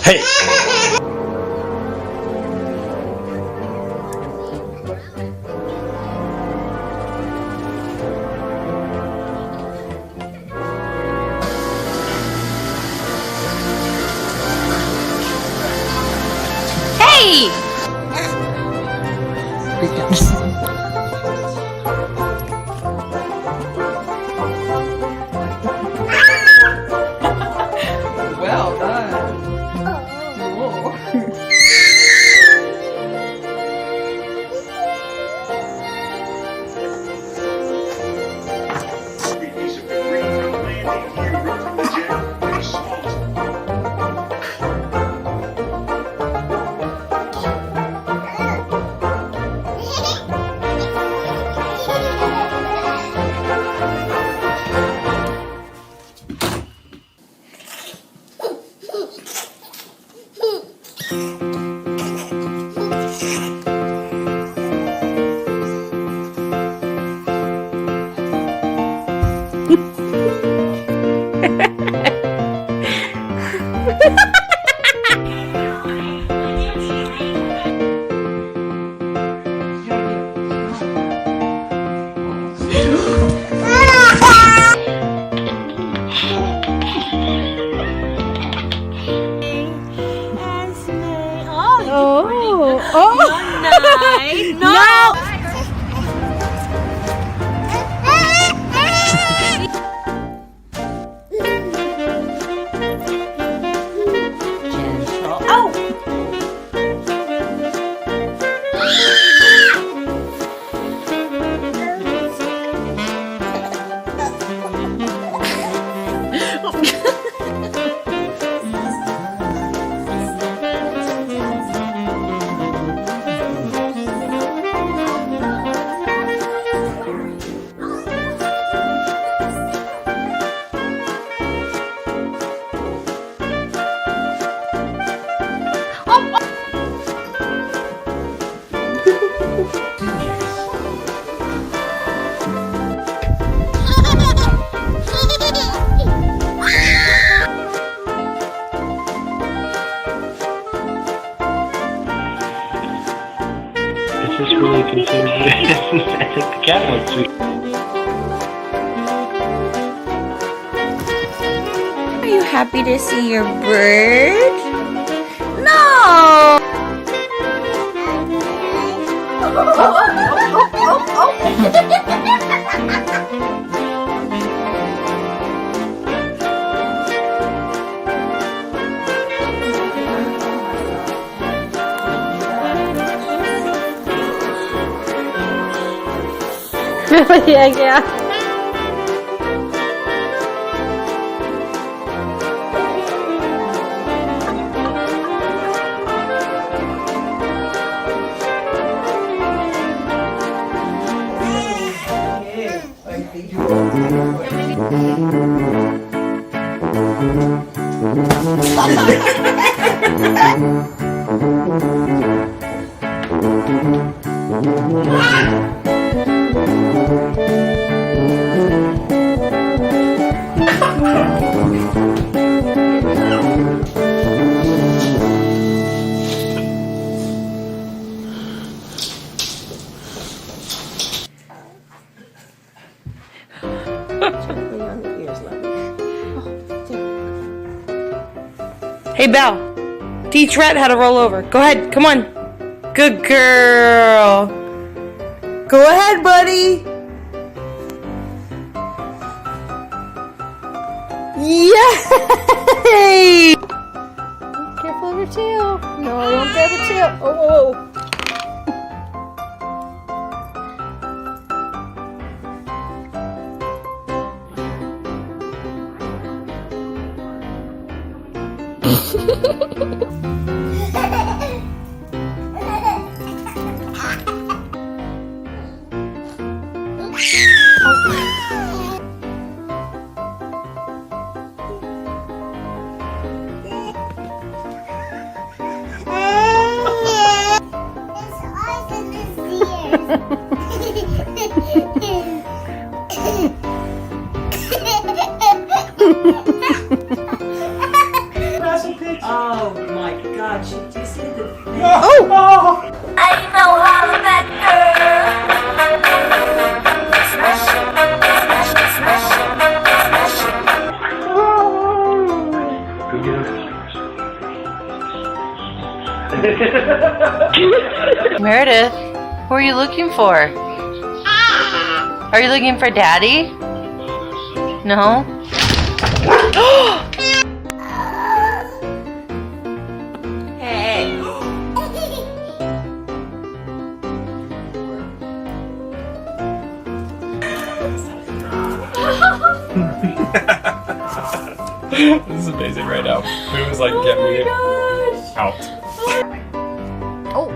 Hey! Hey! Well done. Nice. No! This is really confusing. I think the cat wants to. Are you happy to see your bird? No! Yeah. Hey, Belle. Teach Rhett how to roll over. Go ahead. Come on. Good girl. Go ahead, buddy. Yay! Careful of your tail. No, I won't grab your tail. Oh. Oh my God! She just did the thing. Oh! I know how to make her. Smash it, smash it, smash it, smash it. Meredith, who are you looking for? Are you looking for Daddy? No? Hey. This is amazing right now. It was like, get me out. Oh.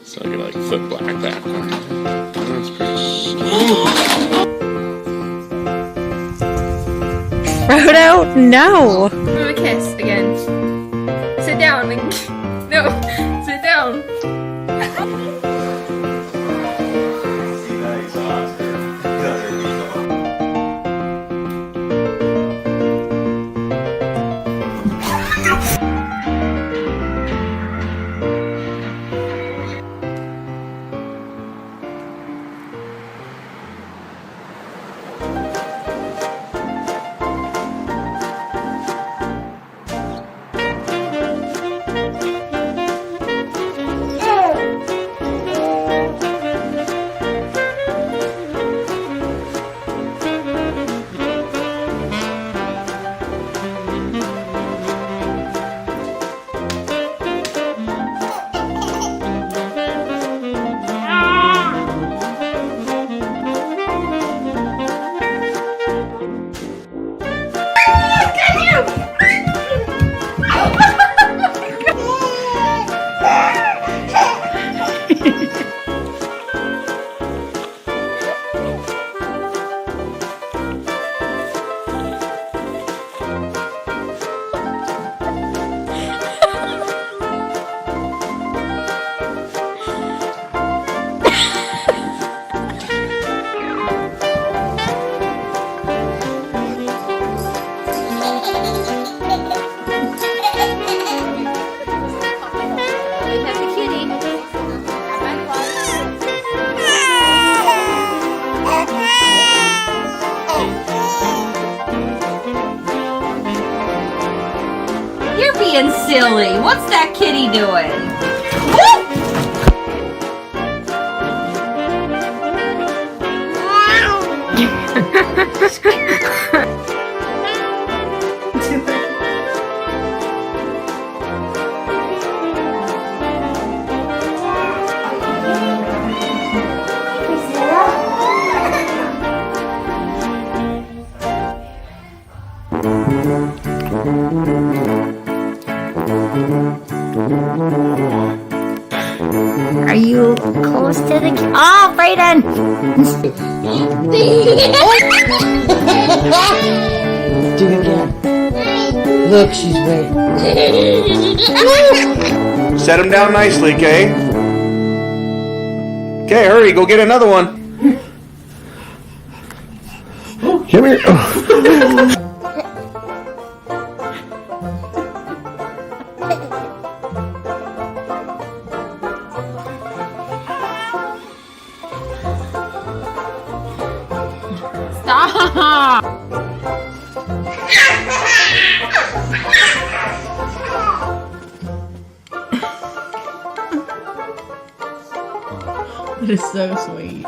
So I'm gonna like flip black that. That's pretty. Frodo, no. Give him a kiss again. Sit down. No, sit down. You're being silly. What's that kitty doing? Are you close to the oh, Brayden! Do it again. Look, she's waiting. Set him down nicely, Kay. Okay, hurry, go get another one. Come here. Stop! That is so sweet.